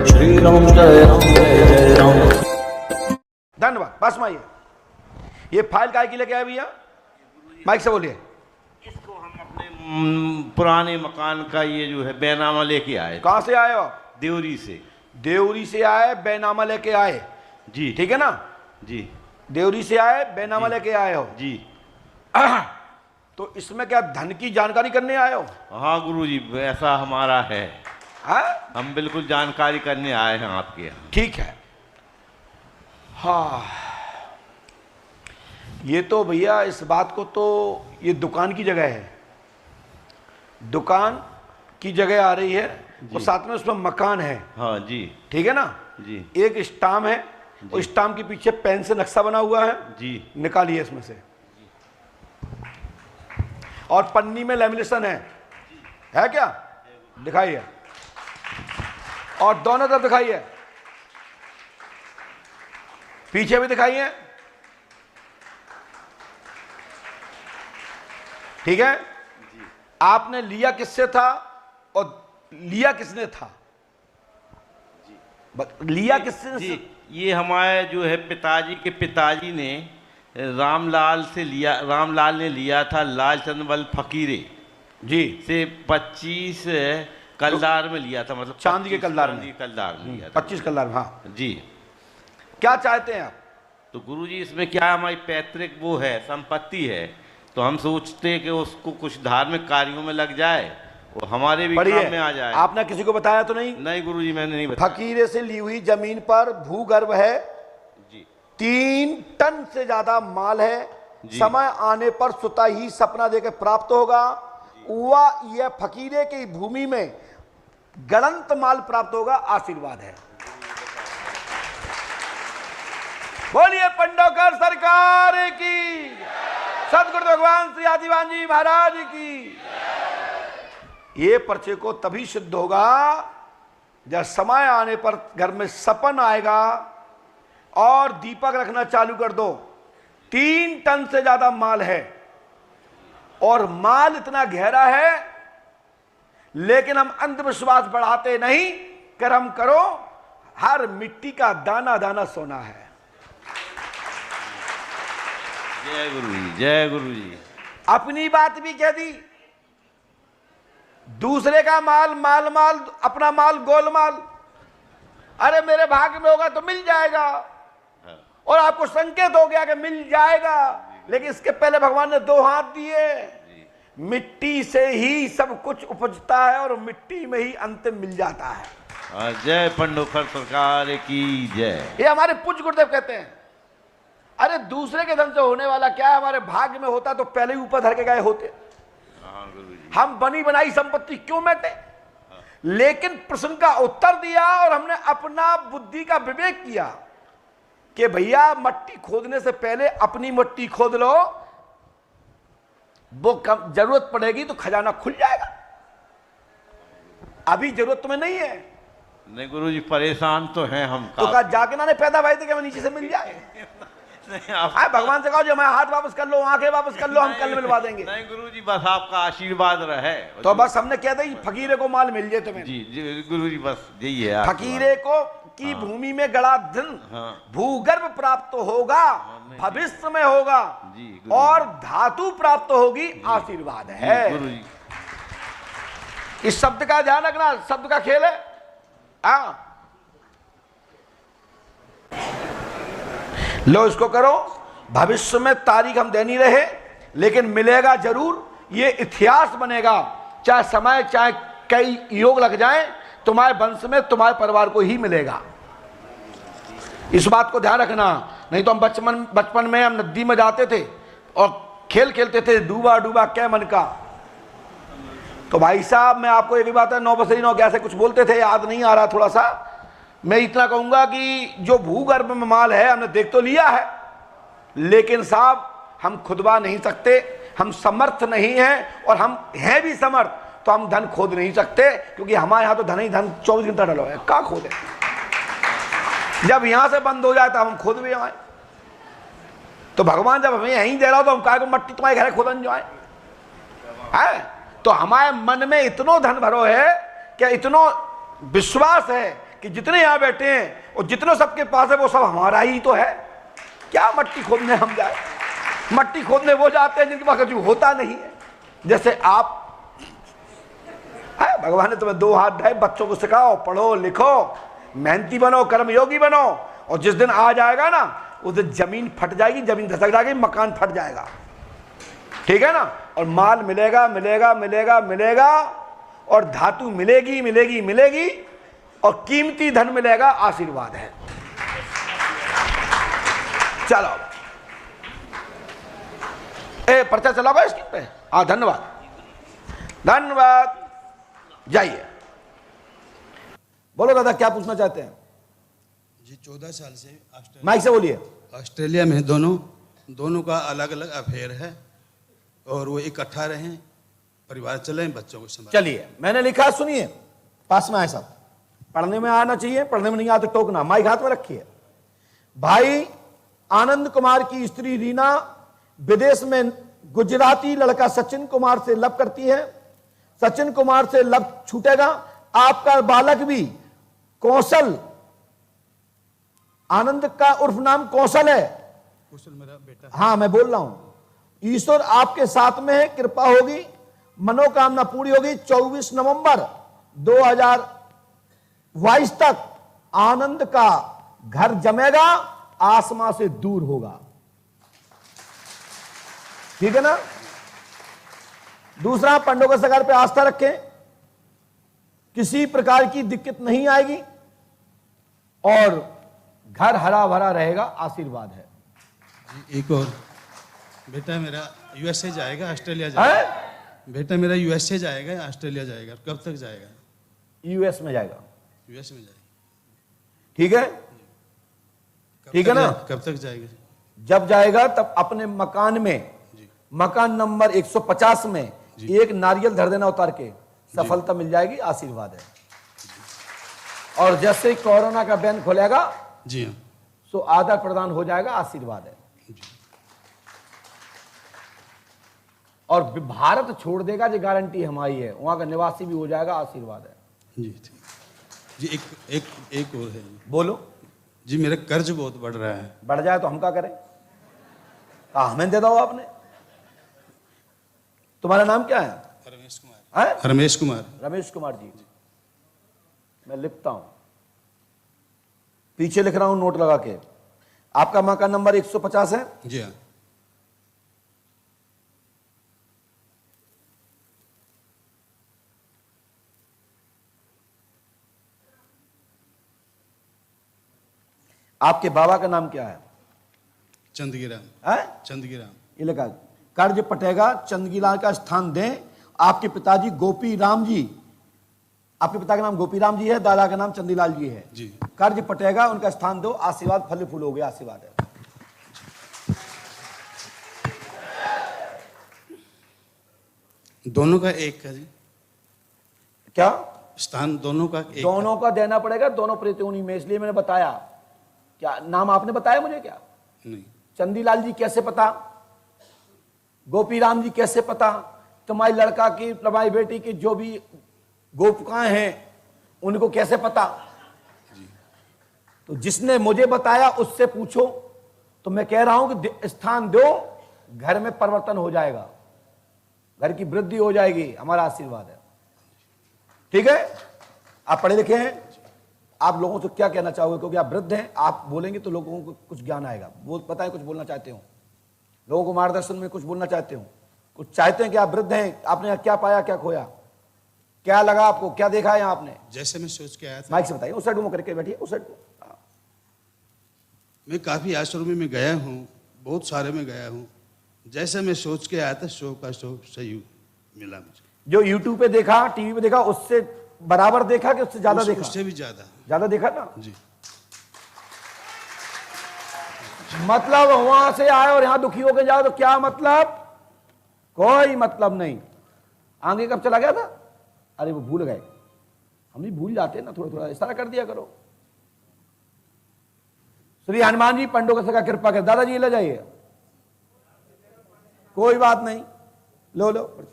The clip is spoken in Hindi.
श्री राम जय राम जय जय राम। धन्यवाद। बस माइए, ये फाइल काय की लेके आए भैया? माइक से बोलिए। इसको हम अपने पुराने मकान का ये जो है बैनामा लेके आए। कहाँ से आए हो? देवरी से। देवरी से आए, बैनामा लेके आए। जी ठीक है ना? जी। देवरी से आए, बैनामा लेके आए हो जी। तो इसमें क्या धन की जानकारी करने आए हो? हाँ गुरुजी, ऐसा हमारा है। हाँ, हम बिल्कुल जानकारी करने आए हैं आपके यहाँ। ठीक है। हाँ, ये तो भैया इस बात को तो ये दुकान की जगह है, दुकान की जगह आ रही है और साथ में उसमें मकान है। हाँ जी। ठीक है ना जी। एक स्टाम्प है और स्टाम्प के पीछे पेन से नक्शा बना हुआ है जी। निकालिए इसमें से। और पन्नी में लेमिनेशन है क्या? दिखाइए। और दोनों तरफ दिखाइए, पीछे भी दिखाइए। ठीक है। आपने लिया किससे था और लिया किसने था? लिया किससे? जी, ये हमारे जो है पिताजी के पिताजी ने रामलाल से लिया, रामलाल ने लिया था लालचंद बल फकीरे जी से 25 कलदार में लिया था, मतलब चांदी के कलदार में। चांदी के कलदार में लिया था। 25 कलर। हाँ जी। क्या चाहते हैं आप? तो गुरुजी इसमें क्या है, हमारी पैतृक वो है, संपत्ति है, तो हम सोचते हैं कि उसको कुछ धार्मिक कार्यों में लग जाए, वो हमारे भी काम में आ जाए। आपने किसी को बताया तो नहीं? नहीं गुरुजी, मैंने नहीं बताया। फकीरे से ली हुई जमीन पर भूगर्भ है जी। 3 टन से ज्यादा माल है। जी। समय आने पर स्वतः ही सपना देकर प्राप्त होगा। वह यह फकीरे की भूमि में गणंत माल प्राप्त होगा। आशीर्वाद है। बोलिए पंडोकर सरकार की, सदगुरु भगवान श्री आदिवान जी महाराज की। ये पर्चे को तभी सिद्ध होगा जब समय आने पर घर में सपन आएगा और दीपक रखना चालू कर दो। 3 टन से ज्यादा माल है और माल इतना गहरा है, लेकिन हम अंधविश्वास बढ़ाते नहीं। कर्म करो, हर मिट्टी का दाना दाना सोना है। जय गुरु जी, जय गुरु जी। अपनी बात भी कह दी, दूसरे का माल माल माल, अपना माल गोलमाल। अरे मेरे भाग्य में होगा तो मिल जाएगा, और आपको संकेत हो गया कि मिल जाएगा, लेकिन इसके पहले भगवान ने 2 हाथ दिए। मिट्टी से ही सब कुछ उपजता है और मिट्टी में ही अंतिम मिल जाता है। जय पंडोकर सरकार की जय। ये हमारे पूज्य गुरुदेव कहते हैं। अरे दूसरे के धन से होने वाला क्या है, हमारे भाग्य में होता तो पहले ही ऊपर धर के गए होते। हम बनी बनाई संपत्ति क्यों बैठे? लेकिन प्रश्न का उत्तर दिया और हमने अपना बुद्धि का विवेक किया कि भैया मट्टी खोदने से पहले अपनी मट्टी खोद लो, वो कम जरूरत पड़ेगी तो खजाना खुल जाएगा। अभी जरूरत तुम्हें नहीं है। नहीं गुरुजी, परेशान तो हैं हम। तो कहा जाके ना पैदा भाई थे कि नीचे से मिल जाए। नहीं आप भगवान से कहो जो हमारे हाथ वापस कर लो, आंखें वापस कर लो, हम कल मिलवा देंगे। नहीं गुरुजी, बस आपका आशीर्वाद रहे। तो बस हमने कह दी फकीरे को माल मिल जाए तुम्हें। जी जी गुरुजी, बस यही है। फकीरे को की भूमि में गड़ा धन भूगर्भ प्राप्त होगा, भविष्य में होगा, और धातु प्राप्त होगी। आशीर्वाद है गुरुजी। इस शब्द का ध्यान रखना, शब्द का खेल है। लो इसको करो। भविष्य में तारीख हम दे नहीं रहे, लेकिन मिलेगा जरूर। ये इतिहास बनेगा, चाहे समय चाहे कई योग लग जाएं, तुम्हारे वंश में तुम्हारे परिवार को ही मिलेगा। इस बात को ध्यान रखना। नहीं तो हम बचपन में हम नदी में जाते थे और खेल खेलते थे, डूबा डूबा क्या मन का। तो भाई साहब मैं आपको एक ही बात है, 9 बसे 9 कैसे कुछ बोलते थे, याद नहीं आ रहा थोड़ा सा। मैं इतना कहूंगा कि जो भूगर्भ में माल है हमने देख तो लिया है, लेकिन साहब हम खुदवा नहीं सकते, हम समर्थ नहीं हैं, और हम हैं भी समर्थ तो हम धन खोद नहीं सकते, क्योंकि हमारे यहाँ तो धन ही धन 24 घंटा डलो है। क्या खोदे? जब यहां से बंद हो जाए तो हम खोद भी आए। तो भगवान जब हमें यहीं दे रहा हो तो हम कहा को मट्टी तुम्हारे घर खोदन जाए है? तो हमारे मन में इतनो धन भरो है, क्या इतनो विश्वास है कि जितने यहां बैठे हैं और जितने सबके पास है वो सब हमारा ही तो है। क्या मट्टी खोदने हम जाए? मट्टी खोदने वो जाते हैं जिनके पास कुछ होता नहीं है। जैसे आप भगवान ने तुम्हें 2 हाथ ढाए, बच्चों को सिखाओ, पढ़ो लिखो, मेहनती बनो, कर्मयोगी बनो, और जिस दिन आ जाएगा ना उस दिन जमीन फट जाएगी, जमीन धसक जाएगी, मकान फट जाएगा, ठीक है ना, और माल मिलेगा मिलेगा मिलेगा मिलेगा, और धातु मिलेगी मिलेगी मिलेगी, और कीमती धन मिलेगा। आशीर्वाद है। चलो पर्चा चलाओगे स्क्रीन पे? हाँ, धन्यवाद धन्यवाद। जाइए, बोलो दादा क्या पूछना चाहते हैं? जी 14 साल से माइक से बोलिए। ऑस्ट्रेलिया में दोनों का अलग अलग अफेयर है और वो इकट्ठा रहें, परिवार चले, बच्चों को संभालें। चलिए, मैंने लिखा, सुनिए, पास में आए साहब, पढ़ने में आना चाहिए, पढ़ने में नहीं आता तो टोकना। माइक हाथ में रखिए। भाई आनंद कुमार की स्त्री रीना विदेश में गुजराती लड़का सचिन कुमार से लव करती है। सचिन कुमार से लव छूटेगा, आपका बालक भी कौशल, आनंद का उर्फ नाम कौशल है। कौशल मेरा बेटा। हाँ, मैं बोल रहा हूं। ईश्वर आपके साथ में है, कृपा होगी, मनोकामना पूरी होगी। 24 नवंबर 2022 तक आनंद का घर जमेगा, आसमां से दूर होगा, ठीक है ना। दूसरा, पंडों के सगार पे आस्था रखें, किसी प्रकार की दिक्कत नहीं आएगी और घर हरा भरा रहेगा, आशीर्वाद है। एक और, बेटा मेरा यूएसए जाएगा, ऑस्ट्रेलिया जाएगा। बेटा मेरा यूएसए जाएगा, ऑस्ट्रेलिया जाएगा। कब तक जाएगा? यूएस में जाएगा। यूएस में जाएगा, ठीक है, ठीक है ना। कब तक जाएगा? जब जाएगा तब अपने मकान में, मकान नंबर 150 में एक नारियल धर देना उतार के, सफलता मिल जाएगी, आशीर्वाद है। और जैसे कोरोना का बैन खुलेगा जी हाँ, सो आदर प्रदान हो जाएगा, आशीर्वाद है। और भारत छोड़ देगा, जो गारंटी हमारी है, वहां का निवासी भी हो जाएगा, आशीर्वाद है। जी जी। एक और है। बोलो जी, मेरा कर्ज बहुत बढ़ रहा है। बढ़ जाए तो हम क्या करें? हमें दे दो आपने। तुम्हारा नाम क्या है? रमेश कुमार। है? रमेश कुमार। रमेश कुमार जी। मैं लिखता हूं, पीछे लिख रहा हूं नोट लगा के। आपका मकान नंबर 150 है? जी हाँ। आपके बाबा का नाम क्या है? चंदगीराम। है? चंदगीराम। ये लिखा, कर्ज पटेगा, चंदगीलाल का स्थान दें। आपके पिताजी गोपी राम जी, आपके पिता का नाम गोपी राम जी है, दादा का नाम चंदीलाल जी है जी। कर्ज पटेगा, उनका स्थान दो, आशीर्वाद फल फूल हो गया, आशीर्वाद है। दोनों का एक है जी। क्या स्थान? दोनों का एक। दोनों का देना पड़ेगा, दोनों प्रीतियोनी में, इसलिए मैंने बताया। क्या नाम आपने बताया मुझे? क्या नहीं। चंदीलाल जी कैसे पता? गोपी राम जी कैसे पता? तुम्हारी लड़का की, तुम्हारी बेटी की जो भी गोपिकाएं हैं उनको कैसे पता? तो जिसने मुझे बताया उससे पूछो। तो मैं कह रहा हूं कि स्थान दो, घर में परिवर्तन हो जाएगा, घर की वृद्धि हो जाएगी, हमारा आशीर्वाद है, ठीक है। आप पढ़े लिखे हैं, आप लोगों से क्या कहना चाहोगे? क्योंकि आप वृद्ध हैं, आप बोलेंगे तो लोगों को कुछ ज्ञान आएगा। वो पता है, कुछ बोलना चाहते हो, लोगों को मार्गदर्शन में कुछ बोलना चाहते हो, कुछ चाहते हैं कि आप वृद्ध हैं, आपने क्या पाया, क्या खोया, क्या लगा आपको, क्या देखा है यहाँ आपने? जैसे मैं सोच के आया था। माइक से बताइए, उस साइड मुंह करके बैठिए, उस साइड। मैं काफी आश्रमों में गया हूँ, बहुत सारे में गया हूँ। जैसे मैं सोच के आया था, शो का शो सही मिला मुझे। जो यूट्यूब पे देखा, टीवी पे देखा, उससे बराबर देखा कि उससे ज्यादा देखा? उससे भी ज्यादा देखा ना जी। मतलब वहां से आए और यहां दुखी होकर जाओ तो क्या मतलब? कोई मतलब नहीं। आगे कब चला गया था? अरे वो भूल गए, हम भी भूल जाते हैं ना, थोड़ा थोड़ा इस तरह कर दिया करो। श्री हनुमान जी पंडों का सका कृपा कर। दादाजी ले जाइए, कोई बात नहीं, लो लो।